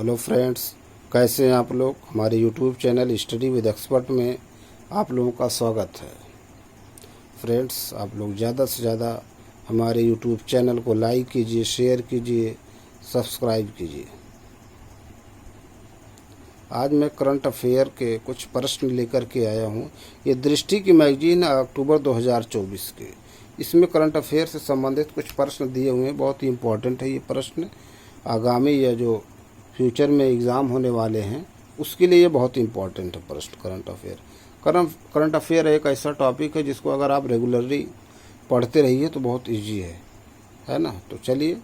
Hello friends, कैसे हैं आप लोग। हमारे YouTube channel study with expert में आप लोगों का स्वागत है। फ्रेंड्स, आप लोग ज़्यादा से ज़्यादा हमारे यूट्यूब चैनल को लाइक कीजिए, शेयर कीजिए, सब्सक्राइब कीजिए। आज मैं करंट अफेयर के कुछ प्रश्न लेकर के आया हूँ। ये दृष्टि की मैगजीन है, अक्टूबर 2024 के। इसमें करंट अफेयर से संबंधित कुछ प्रश्न दिए हुए हैं। बहुत ही इम्पोर्टेंट है ये प्रश्न। आगामी या जो फ्यूचर में एग्ज़ाम होने वाले हैं उसके लिए ये बहुत इम्पोर्टेंट है प्रश्न। करंट अफेयर एक ऐसा टॉपिक है जिसको अगर आप रेगुलरली पढ़ते रहिए तो बहुत इजी है ना। तो चलिए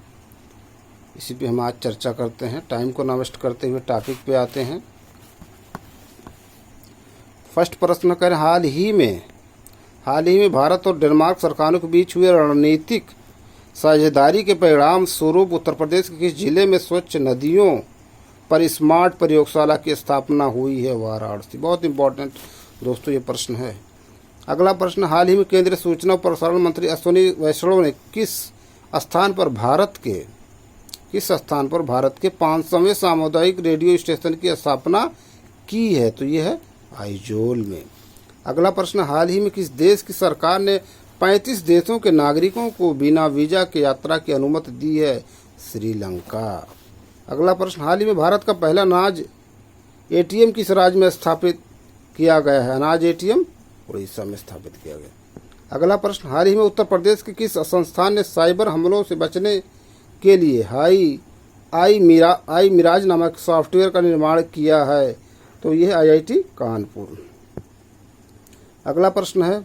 इसी पे हम आज चर्चा करते हैं। टाइम को ना वेस्ट करते हुए टॉपिक पे आते हैं। फर्स्ट प्रश्न करें, हाल ही में भारत और डेनमार्क सरकारों के बीच हुए रणनीतिक साझेदारी के परिणाम स्वरूप उत्तर प्रदेश के किस जिले में स्वच्छ नदियों पर स्मार्ट प्रयोगशाला की स्थापना हुई है। वाराणसी। बहुत इंपॉर्टेंट दोस्तों ये प्रश्न है। अगला प्रश्न, हाल ही में केंद्रीय सूचना और प्रसारण मंत्री अश्विनी वैष्णव ने किस स्थान पर भारत के 500वें सामुदायिक रेडियो स्टेशन की स्थापना की है। तो ये है आइजोल में। अगला प्रश्न, हाल ही में किस देश की सरकार ने 35 देशों के नागरिकों को बिना वीजा के यात्रा की अनुमति दी है। श्रीलंका। अगला प्रश्न, हाल ही में भारत का पहला अनाज एटीएम किस राज्य में स्थापित किया गया है। अनाज एटीएम उड़ीसा में स्थापित किया गया। अगला प्रश्न, हाल ही में उत्तर प्रदेश के किस संस्थान ने साइबर हमलों से बचने के लिए आई मिराज नामक सॉफ्टवेयर का निर्माण किया है। तो यह IIT कानपुर। अगला प्रश्न है,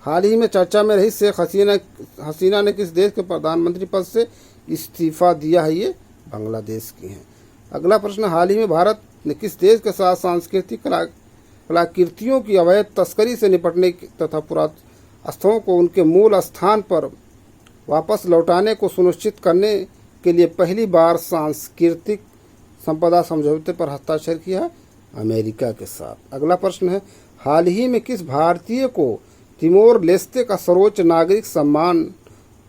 हाल ही में चर्चा में रही शेख हसीना ने किस देश के प्रधानमंत्री पद से इस्तीफा दिया है। ये बांग्लादेश की हैं। अगला प्रश्न, हाल ही में भारत ने किस देश के साथ सांस्कृतिक कलाकृतियों की अवैध तस्करी से निपटने तथा पुरातत्वों को उनके मूल स्थान पर वापस लौटाने को सुनिश्चित करने के लिए पहली बार सांस्कृतिक संपदा समझौते पर हस्ताक्षर किया है। अमेरिका के साथ। अगला प्रश्न है, हाल ही में किस भारतीय को तिमोर लेस्ते का सर्वोच्च नागरिक सम्मान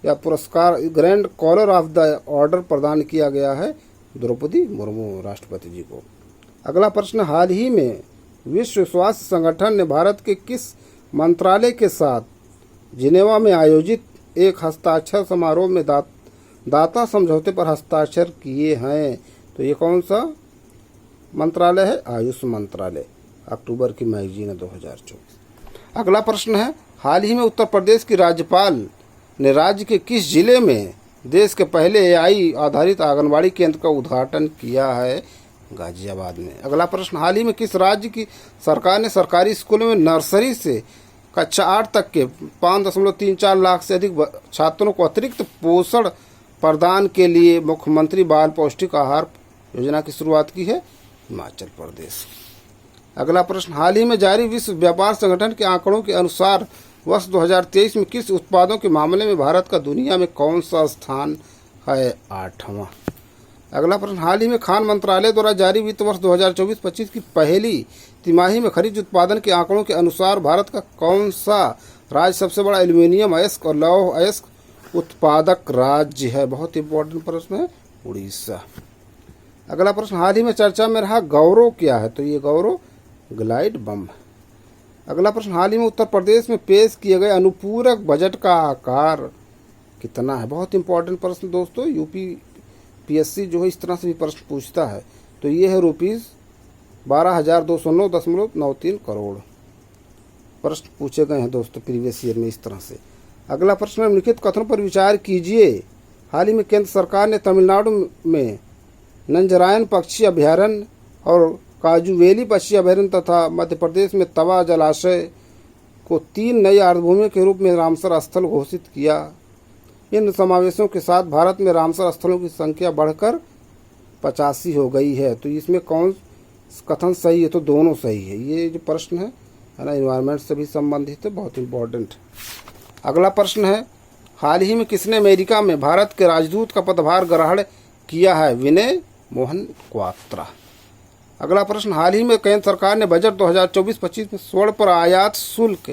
या पुरस्कार grand collar of the order प्रदान किया गया है। द्रौपदी मुर्मू राष्ट्रपति जी को। अगला प्रश्न, हाल ही में विश्व स्वास्थ्य संगठन ने भारत के किस मंत्रालय के साथ जिनेवा में आयोजित एक हस्ताक्षर समारोह में दाता समझौते पर हस्ताक्षर किए हैं। तो ये कौन सा मंत्रालय है। आयुष मंत्रालय। अक्टूबर की मैगजीन है 2024। अगला प्रश्न है, हाल ही में उत्तर प्रदेश की राज्यपाल ने राज्य के किस जिले में देश के पहले AI आधारित आंगनबाड़ी केंद्र का उद्घाटन किया है। गाजियाबाद में। अगला प्रश्न, हाल ही में किस राज्य की सरकार ने सरकारी स्कूलों में नर्सरी से कक्षा 8 तक के 5.34 लाख से अधिक छात्रों को अतिरिक्त पोषण प्रदान के लिए मुख्यमंत्री बाल पौष्टिक आहार योजना की शुरुआत की है। हिमाचल प्रदेश। अगला प्रश्न, हाल ही में जारी विश्व व्यापार संगठन के आंकड़ों के अनुसार वर्ष 2023 में किस उत्पादों के मामले में भारत का दुनिया में कौन सा स्थान है। 8वां। अगला प्रश्न, हाल ही में खान मंत्रालय द्वारा जारी वित्त वर्ष 2024-25 की पहली तिमाही में खनिज उत्पादन के आंकड़ों के अनुसार भारत का कौन सा राज्य सबसे बड़ा एल्यूमिनियम अयस्क और लौह अयस्क उत्पादक राज्य है। बहुत इंपॉर्टेंट प्रश्न है। उड़ीसा। अगला प्रश्न, हाल ही में चर्चा में रहा गौरव क्या है। तो ये गौरव ग्लाइड बम। अगला प्रश्न, हाल ही में उत्तर प्रदेश में पेश किए गए अनुपूरक बजट का आकार कितना है। बहुत इंपॉर्टेंट प्रश्न दोस्तों। UPSC जो है इस तरह से भी प्रश्न पूछता है। तो ये है ₹12,209.93 करोड़ प्रश्न पूछे गए हैं दोस्तों प्रीवियस ईयर में इस तरह से। अगला प्रश्न, निम्नलिखित कथनों पर विचार कीजिए। हाल ही में केंद्र सरकार ने तमिलनाडु में नंजरायन पक्षी अभयारण्य और काजूवेली पक्षी अभयारण्य तथा मध्य प्रदेश में तवा जलाशय को 3 नई आर्द्रभूमि के रूप में रामसर स्थल घोषित किया। इन समावेशों के साथ भारत में रामसर स्थलों की संख्या बढ़कर 85 हो गई है। तो इसमें कौन कथन सही है। तो दोनों सही है। ये जो प्रश्न है ना, इन्वायरमेंट से भी संबंधित है। बहुत इंपॉर्टेंट। अगला प्रश्न है, हाल ही में किसने अमेरिका में भारत के राजदूत का पदभार ग्रहण किया है। विनय मोहन क्वात्रा। अगला प्रश्न, हाल ही में केंद्र सरकार ने बजट 2024-25 में स्वर्ण पर आयात शुल्क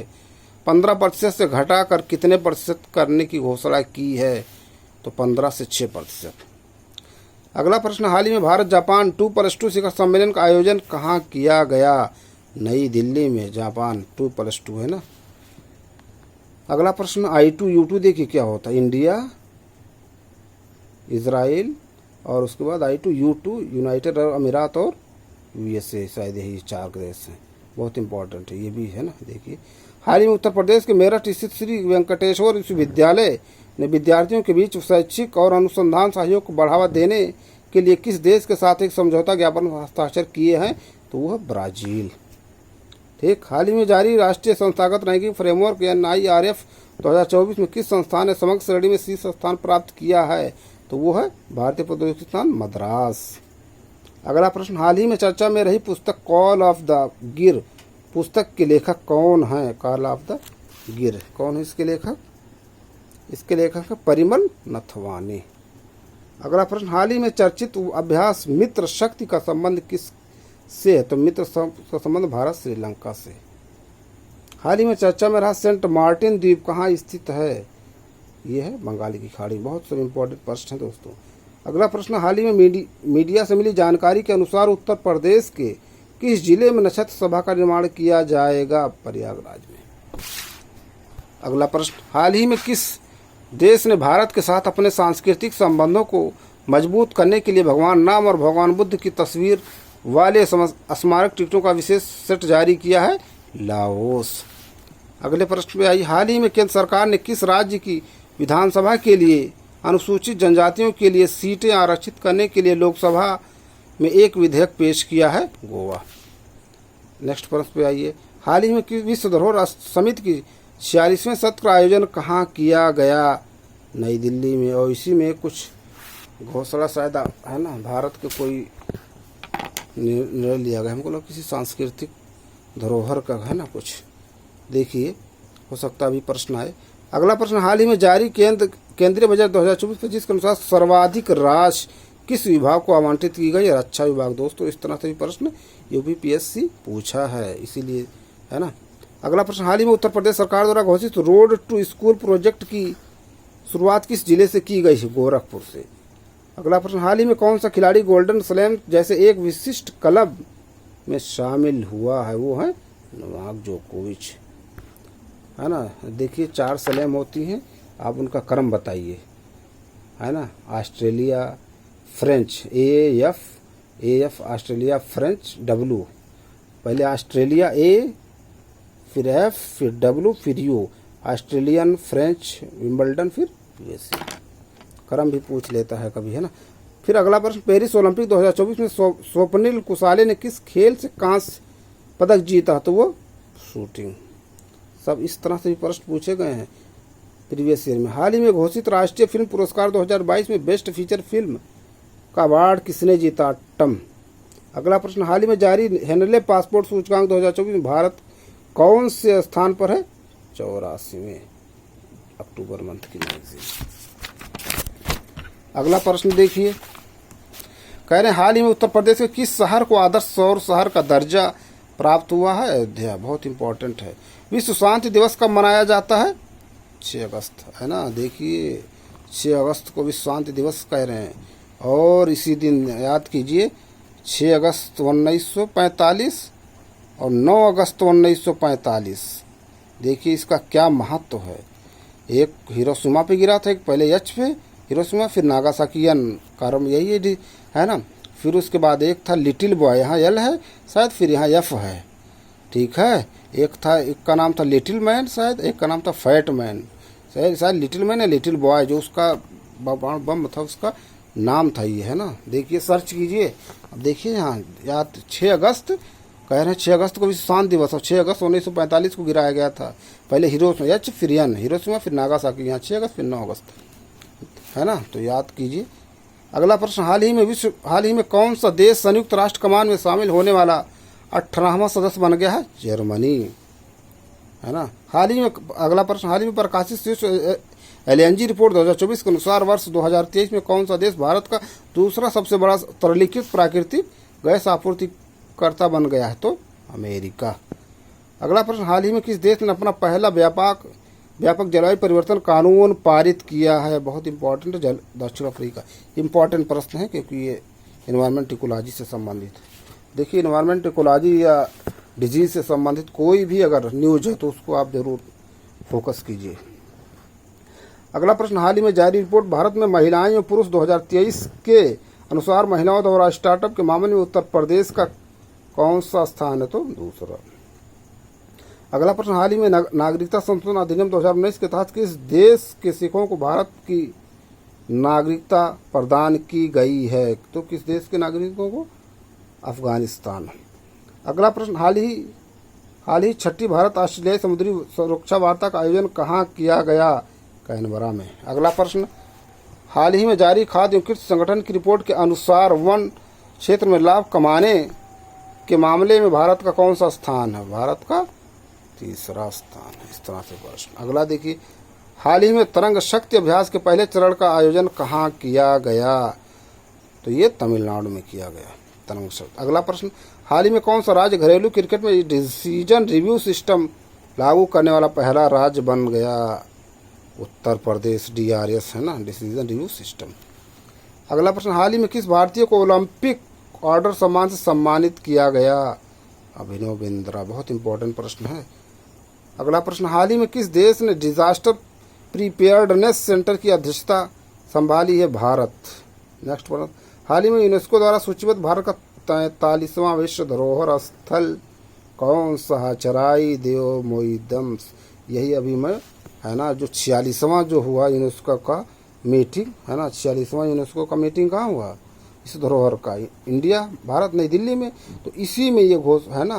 15% से घटाकर कितने प्रतिशत करने की घोषणा की है। तो 15 से 6%। अगला प्रश्न, हाल ही में भारत जापान 2+2 शिखर सम्मेलन का आयोजन कहाँ किया गया? नई दिल्ली में। जापान 2+2 है ना। अगला प्रश्न, I2U2 देखिए क्या होता है। इंडिया, इजराइल और उसके बाद I2U2 यूनाइटेड अरब अमीरात और USA, शायद यही 4 देश हैं। बहुत इंपॉर्टेंट है ये भी है ना। देखिए, हाल ही में उत्तर प्रदेश के मेरठ स्थित श्री वेंकटेश्वर विश्वविद्यालय ने विद्यार्थियों के बीच शैक्षिक और अनुसंधान सहयोग को बढ़ावा देने के लिए किस देश के साथ एक समझौता ज्ञापन हस्ताक्षर किए हैं? तो वह ब्राजील। ठीक, हाल ही में जारी राष्ट्रीय संस्थागत रैंकिंग फ्रेमवर्क NIRF 2024 में किस संस्थान ने समग्र श्रेणी में शीर्ष स्थान प्राप्त किया है? तो वो है भारतीय प्रौद्योगिकी संस्थान मद्रास। अगला प्रश्न, हाल ही में चर्चा में रही पुस्तक कॉल ऑफ द गिर पुस्तक के लेखक कौन है? कॉल ऑफ द गिर, कौन है इसके लेखक? इसके लेखक है परिमल नथवानी। अगला प्रश्न, हाल ही में चर्चित अभ्यास मित्र शक्ति का संबंध किस से है? तो मित्र का संबंध भारत श्रीलंका से। हाल ही में चर्चा में रहा सेंट मार्टिन द्वीप कहाँ स्थित है? ये है बंगाल की खाड़ी। बहुत सब इंपॉर्टेंट प्रश्न है दोस्तों। अगला प्रश्न, हाल ही में मीडिया से मिली जानकारी के अनुसार उत्तर प्रदेश के किस जिले में नक्षत्र सभा का निर्माण किया जाएगा? प्रयागराज में। अगला प्रश्न, हाल ही में किस देश ने भारत के साथ अपने सांस्कृतिक संबंधों को मजबूत करने के लिए भगवान राम और भगवान बुद्ध की तस्वीर वाले स्मारक टिकटों का विशेष सेट जारी किया है? लाओस। अगले प्रश्न पे आई, हाल ही में केंद्र सरकार ने किस राज्य की विधानसभा के लिए अनुसूचित जनजातियों के लिए सीटें आरक्षित करने के लिए लोकसभा में एक विधेयक पेश किया है? गोवा। नेक्स्ट प्रश्न पे आइए, हाल ही में विश्व धरोहर समिति की 46वें सत्र का आयोजन कहाँ किया गया? नई दिल्ली में। और इसी में कुछ घोषणा शायद है ना, भारत के कोई निर्णय लिया गया, हमको लगा किसी सांस्कृतिक धरोहर का है ना कुछ। देखिए, हो सकता अभी प्रश्न आए। अगला प्रश्न, हाल ही में जारी केंद्रीय बजट 2024-25 के अनुसार सर्वाधिक राशि किस विभाग को आवंटित की गई? रक्षा विभाग। दोस्तों, इस तरह से भी प्रश्न UPPSC पूछा है, इसीलिए है ना। अगला प्रश्न, हाल ही में उत्तर प्रदेश सरकार द्वारा घोषित रोड टू स्कूल प्रोजेक्ट की शुरुआत किस जिले से की गई है? गोरखपुर से। अगला प्रश्न, हाल ही में कौन सा खिलाड़ी गोल्डन स्लैम जैसे एक विशिष्ट क्लब में शामिल हुआ है? वो है नोवाक जोकोविच, है ना। देखिए, 4 स्लैम होती हैं, आप उनका क्रम बताइए, है ना। Australia, French AF, Australia, French W, पहले ऑस्ट्रेलिया A, फिर F, फिर W, फिर U, ऑस्ट्रेलियन, फ्रेंच, विंबलडन, फिर USA। क्रम भी पूछ लेता है कभी, है ना। फिर अगला प्रश्न, पेरिस ओलंपिक 2024 में स्वप्निल कुसाले ने किस खेल से कांस्य पदक जीता? तो वो शूटिंग। सब इस तरह से भी प्रश्न पूछे गए हैं प्रीवियस ईयर में। हाल ही में घोषित राष्ट्रीय फिल्म पुरस्कार 2022 में बेस्ट फीचर फिल्म का अवार्ड किसने जीता? टम। अगला प्रश्न, हाल ही में जारी हेनले पासपोर्ट सूचकांक 2024 में भारत कौन से स्थान पर है? 84वें, अक्टूबर मंथ की मैगजीन। अगला प्रश्न देखिए, कह रहे हैं हाल ही में उत्तर प्रदेश के किस शहर को आदर्श सौर शहर का दर्जा प्राप्त हुआ है? अयोध्या। बहुत इंपॉर्टेंट है। विश्व शांति दिवस कब मनाया जाता है? 6 अगस्त, है ना। देखिए, 6 अगस्त को विश्व शांति दिवस कह रहे हैं। और इसी दिन याद कीजिए, 6 अगस्त 1945 और 9 अगस्त 1945। देखिए इसका क्या महत्व है। एक हिरोशिमा पे गिरा था, एक पहले एच पे हिरोशिमा, फिर नागासाकियन, कारण यही है ना। फिर उसके बाद एक था लिटिल बॉय, यहाँ L है शायद, फिर यहाँ F है, ठीक है। एक का नाम था लिटिल मैन शायद, एक का नाम था फैट मैन, शायद लिटिल मैन या लिटिल बॉय, जो उसका बम था उसका नाम था ये, है ना। देखिए, सर्च कीजिए। अब देखिए यहाँ याद 6 अगस्त कह रहे हैं, 6 अगस्त को विश्व शांति दिवस, और 6 अगस्त 1945 को गिराया गया था। पहले हिरोशिमा एच, फिर एन, हिरोशिमा, फिर नागासाकी, यहाँ 6 अगस्त, फिर 9 अगस्त, है ना। तो याद कीजिए। अगला प्रश्न, हाल ही में कौन सा देश संयुक्त राष्ट्र कमान में शामिल होने वाला 18वां सदस्य बन गया है? जर्मनी, है ना। हाल ही में अगला प्रश्न, हाल ही में प्रकाशित शीर्ष LNG रिपोर्ट 2024 के अनुसार वर्ष 2023 में कौन सा देश भारत का दूसरा सबसे बड़ा तरलीकृत प्राकृतिक गैस आपूर्तिकर्ता बन गया है? तो अमेरिका। अगला प्रश्न, हाल ही में किस देश ने अपना पहला व्यापक जलवायु परिवर्तन कानून पारित किया है? बहुत इंपॉर्टेंट, दक्षिण अफ्रीका। इंपॉर्टेंट प्रश्न है क्योंकि ये इन्वायरमेंट इकोलॉजी से संबंधित है। देखिए, इन्वायरमेंट इकोलॉजी या डिजीज से संबंधित कोई भी अगर न्यूज है तो उसको आप जरूर फोकस कीजिए। अगला प्रश्न, हाल ही में जारी रिपोर्ट भारत में महिलाएं और पुरुष 2023 के अनुसार महिलाओं द्वारा स्टार्टअप के मामले में उत्तर प्रदेश का कौन सा स्थान है? तो दूसरा। अगला प्रश्न, हाल ही में नागरिकता संशोधन अधिनियम 2019 के तहत किस देश के सिखों को भारत की नागरिकता प्रदान की गई है? तो किस देश के नागरिकों को? अफगानिस्तान। अगला प्रश्न, हाल ही छठी भारत ऑस्ट्रेलिया समुद्री सुरक्षा वार्ता का आयोजन कहाँ किया गया? कैनबरा में। अगला प्रश्न, हाल ही में जारी खाद्य एवं कृषि संगठन की रिपोर्ट के अनुसार वन क्षेत्र में लाभ कमाने के मामले में भारत का कौन सा स्थान है? भारत का तीसरा स्थान है। इस तरह से प्रश्न। अगला देखिए, हाल ही में तरंग शक्ति अभ्यास के पहले चरण का आयोजन कहाँ किया गया? तो ये तमिलनाडु में किया गया, तरंग शक्ति। अगला प्रश्न, हाल ही में कौन सा राज्य घरेलू क्रिकेट में डिसीजन रिव्यू सिस्टम लागू करने वाला पहला राज्य बन गया? उत्तर प्रदेश, DRS है ना, डिसीजन रिव्यू सिस्टम। अगला प्रश्न, हाल ही में किस भारतीय को ओलंपिक ऑर्डर सम्मान से सम्मानित किया गया? अभिनव बिंद्रा। बहुत इंपॉर्टेंट प्रश्न है। अगला प्रश्न, हाल ही में किस देश ने डिजास्टर प्रीपेयर्डनेस सेंटर की अध्यक्षता संभाली है? भारत। नेक्स्ट प्रश्न, हाल ही में यूनेस्को द्वारा सूचीबद्ध भारत का 43वां विश्व धरोहर स्थल कौन सा है? चराई देव मोइदम। यही अभी मैं है ना, जो 46वां जो हुआ यूनेस्को का मीटिंग है ना, 46वां यूनेस्को का मीटिंग कहाँ हुआ? इस धरोहर का इंडिया, भारत, नई दिल्ली में। तो इसी में ये घोषणा है ना,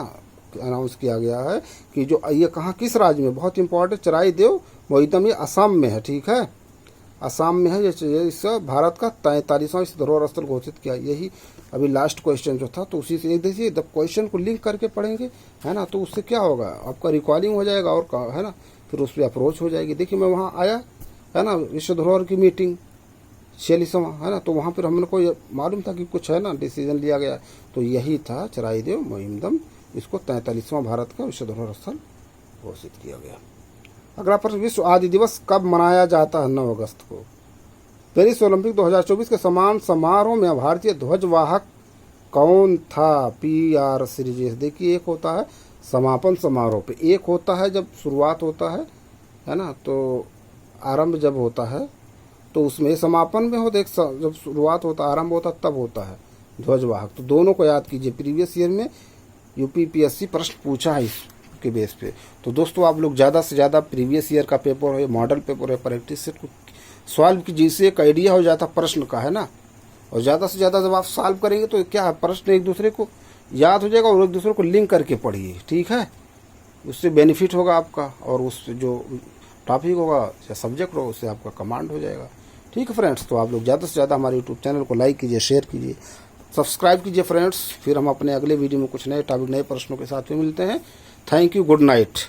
अनाउंस किया गया है कि जो ये कहाँ, किस राज्य में? बहुत इंपॉर्टेंट, चराई देव मोइदम, ये असम में है। ठीक है, असम में है। इस भारत का 43वां विश्व धरोहर स्थल घोषित किया। यही अभी लास्ट क्वेश्चन जो था, तो उसी से एक देखिए, जब क्वेश्चन को लिंक करके पढ़ेंगे है ना, तो उससे क्या होगा, आपका रिकॉर्डिंग हो जाएगा और है ना, फिर उस पर अप्रोच हो जाएगी। देखिए, मैं वहाँ आया है ना, विश्व धरोहर की मीटिंग 46वां है ना, तो वहाँ पर हमने को मालूम था कि कुछ है ना डिसीजन लिया गया, तो यही था चराई देव मोइदम। इसको 43वां भारत का विश्व धरोहर स्थल घोषित किया गया। अगला प्रश्न, विश्व आदि दिवस कब मनाया जाता है? 9 अगस्त को। पेरिस ओलंपिक 2024 के समान समारोह में भारतीय ध्वजवाहक कौन था? PR series. देखिए, एक होता है समापन समारोह पे, एक होता है जब शुरुआत होता है ना, तो आरंभ जब होता है तो उसमें समापन में होता है, एक जब शुरुआत होता, आरंभ होता, तब होता है ध्वजवाहक। तो दोनों को याद कीजिए, प्रीवियस ईयर में UPPSC प्रश्न पूछा है इसके बेस पे। तो दोस्तों, आप लोग ज़्यादा से ज़्यादा प्रीवियस ईयर का पेपर है, मॉडल पेपर है, प्रैक्टिस सेट को सॉल्व कीजिए, जिससे एक आइडिया हो जाता प्रश्न का है ना। और ज़्यादा से ज़्यादा जब आप सॉल्व करेंगे तो क्या है, प्रश्न एक दूसरे को याद हो जाएगा और एक दूसरे को लिंक करके पढ़िए। ठीक है, उससे बेनिफिट होगा आपका, और उस जो टॉपिक होगा या सब्जेक्ट होगा उससे आपका कमांड हो जाएगा। ठीक है फ्रेंड्स, तो आप लोग ज़्यादा से ज़्यादा हमारे यूट्यूब चैनल को लाइक कीजिए, शेयर कीजिए, सब्सक्राइब कीजिए फ्रेंड्स। फिर हम अपने अगले वीडियो में कुछ नए टॉपिक, नए प्रश्नों के साथ में मिलते हैं। Thank you, good night.